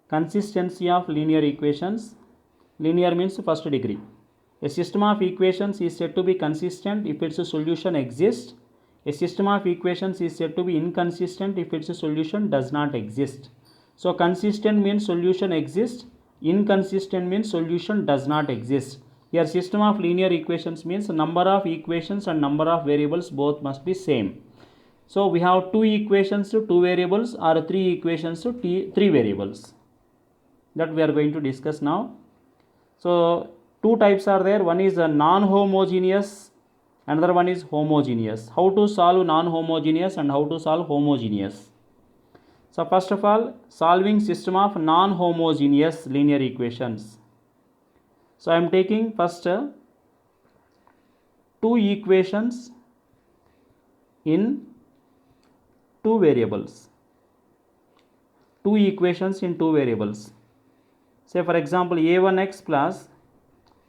Consistency of linear equations. Linear means first degree. A system of equations is said to be consistent if its solution exists. A system of equations is said to be inconsistent if its solution does not exist. So consistent means solution exists, inconsistent means solution does not exist. Here system of linear equations means number of equations and number of variables both must be same. So we have two equations to two variables or three equations to three variables. That we are going to discuss now. So two types are there. One is a non-homogeneous, another one is homogeneous. How to solve non-homogeneous and how to solve homogeneous? So first of all, solving system of non-homogeneous linear equations. So I am taking first two equations in two variables. Two equations in two variables. Say for example, a1x plus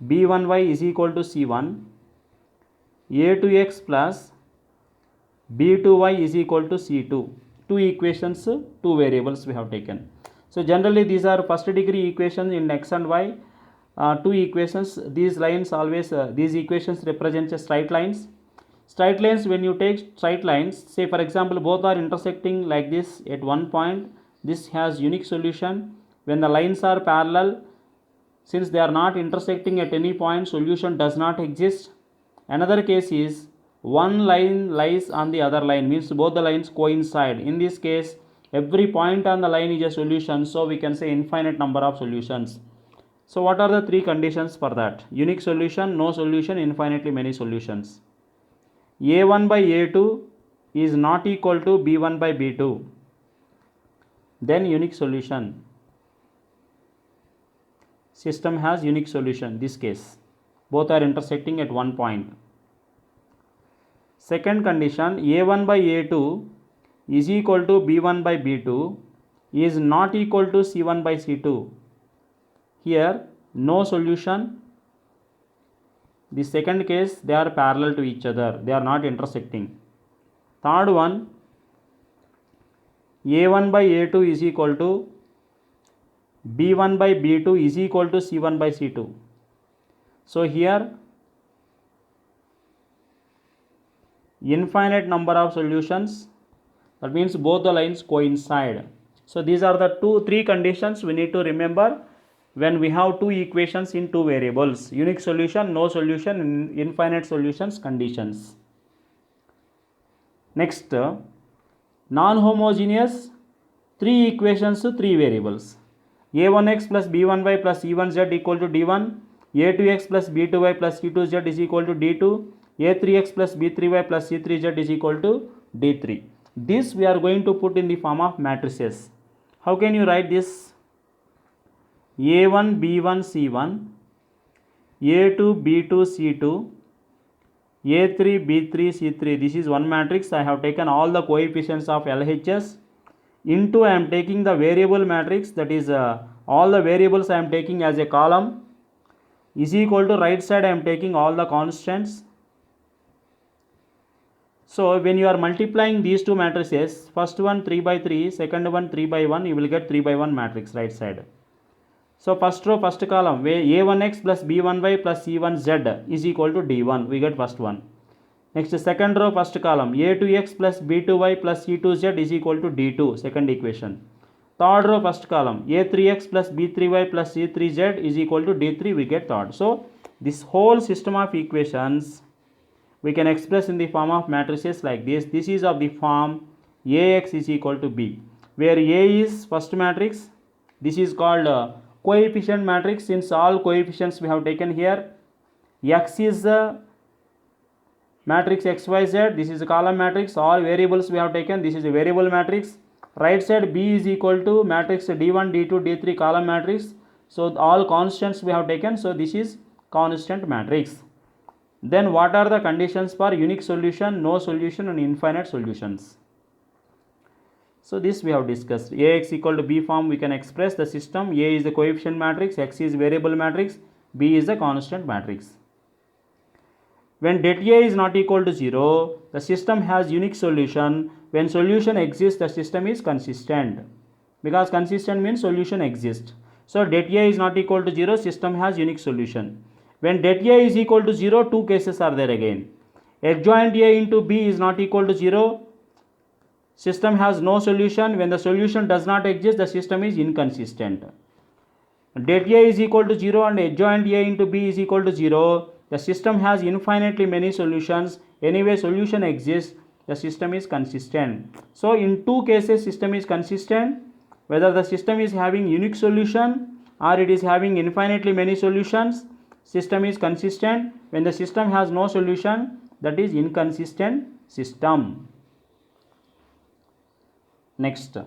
b1y is equal to c1, a2x plus b2y is equal to c2. Two equations, two variables we have taken. So generally these are first degree equations in x and y. Two equations, these lines always, these equations represent straight lines. Straight lines, when you take straight lines, say for example both are intersecting like this at one point, this has unique solution. When the lines are parallel, since they are not intersecting at any point, solution does not exist. Another case is one line lies on the other line, means both the lines coincide. In this case, every point on the line is a solution, so we can say infinite number of solutions. So what are the three conditions for that? Unique solution, no solution, infinitely many solutions. a1 by a2 is not equal to b1 by b2. Then unique solution. System has unique solution. This case, both are intersecting at one point. Second condition, a1 by a2 is equal to b1 by b2 is not equal to c1 by c2. Here no solution. The second case, they are parallel to each other, they are not intersecting. Third one, a1 by a2 is equal to b1 by b2 is equal to c1 by c2. So here infinite number of solutions, that means both the lines coincide. So these are the three conditions we need to remember when we have two equations in two variables: unique solution, no solution, infinite solutions conditions. Next, non-homogeneous, three equations to three variables: a1x plus b1y plus c1z equal to d1, a2x plus b2y plus c2z is equal to d2, a3x plus b3y plus c3z is equal to d3. This we are going to put in the form of matrices. How can you write this? a1 b1 c1, a2 b2 c2, a3 b3 c3. This is one matrix. I have taken all the coefficients of LHS into I am taking the variable matrix, that is all the variables I am taking as a column, is equal to right side I am taking all the constants. So when you are multiplying these two matrices, first one 3 by 3, second one 3 by 1, you will get 3 by 1 matrix right side. So first row, first column, a1x plus b1y plus c1z is equal to d1, we get first one. Next, second row, first column, a2x plus b2y plus c2z is equal to d2, second equation. Third row, first column, a3x plus b3y plus c3z is equal to d3, we get third. So this whole system of equations we can express in the form of matrices like this. This is of the form ax is equal to b, where a is first matrix. This is called coefficient matrix, since all coefficients we have taken here. X is the matrix xyz, this is a column matrix. All variables we have taken, this is a variable matrix. Right side b is equal to matrix d1 d2 d3 column matrix. So all constants we have taken, so this is constant matrix. Then what are the conditions for unique solution, no solution and infinite solutions? So this we have discussed. Ax equal to b form we can express the system. A is the coefficient matrix, x is variable matrix, b is the constant matrix. When det A is not equal to 0, the system has unique solution. When solution exists, the system is consistent. because consistent means solution exists. So det A is not equal to 0, system has unique solution. When det A is equal to 0, two cases are there again. Adjoint A into B is not equal to 0, system has no solution. When the solution does not exist, the system is inconsistent. Det A is equal to 0 and adjoint A into B is equal to 0, the system has infinitely many solutions. Anyway, solution exists, the system is consistent. So in two cases system is consistent, whether the system is having unique solution or it is having infinitely many solutions, system is consistent. When the system has no solution, that is inconsistent system. Next,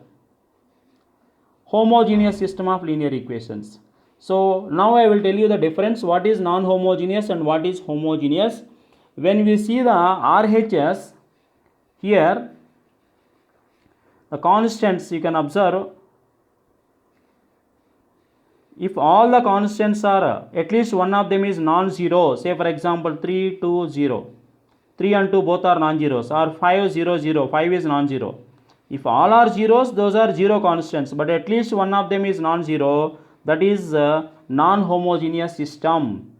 homogeneous system of linear equations. So now I will tell you the difference, what is non-homogeneous and what is homogeneous. When we see the RHS, here the constants you can observe, if all the constants are at least one of them is non-zero, say for example 3, 2, 0, 3 and 2 both are non-zeros, or 5, 0, 0, 5 is non-zero. If all are zeros, those are zero constants, but at least one of them is non-zero, that is a non-homogeneous system.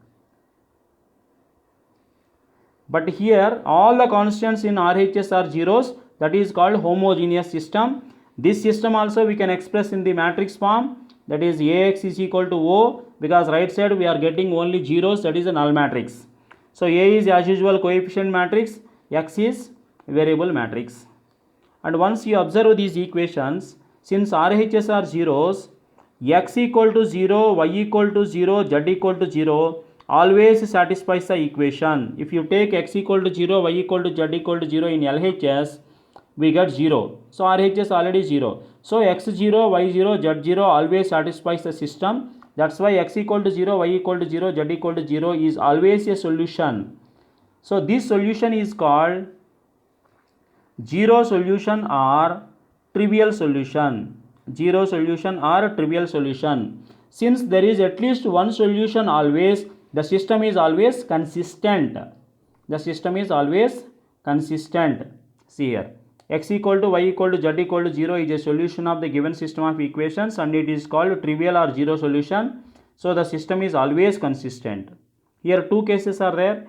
But here all the constants in RHS are zeros, that is called homogeneous system. This system also we can express in the matrix form, that is AX is equal to O, because right side we are getting only zeros, that is a null matrix. So A is as usual coefficient matrix, X is variable matrix. And once you observe these equations, since RHS are zeros, X equal to 0, Y equal to 0, Z equal to 0 always satisfies the equation. If you take X equal to 0, Y equal to Z equal to 0 in LHS, we get 0. So RHS already 0. So X 0, Y 0, Z 0 always satisfies the system. That's why X equal to 0, Y equal to 0, Z equal to 0 is always a solution. So this solution is called zero solution or trivial solution. Zero solution or trivial solution. Since there is at least one solution always, the system is always consistent. The system is always consistent. See here, X equal to Y equal to Z equal to 0 is a solution of the given system of equations and it is called trivial or zero solution. So the system is always consistent. Here two cases are there.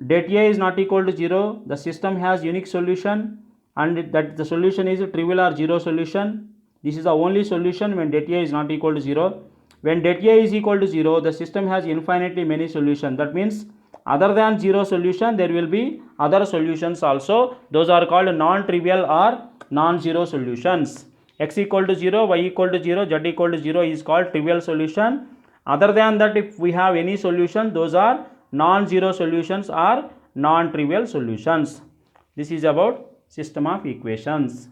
Det A is not equal to 0, the system has unique solution and that the solution is a trivial or zero solution. This is the only solution when det A is not equal to 0. When det A is equal to 0, the system has infinitely many solutions. That means other than zero solution, there will be other solutions also. Those are called non-trivial or non-zero solutions. X equal to 0, Y equal to 0, Z equal to 0 is called trivial solution. Other than that, if we have any solution, those are non-zero solutions or non-trivial solutions. This is about system of equations.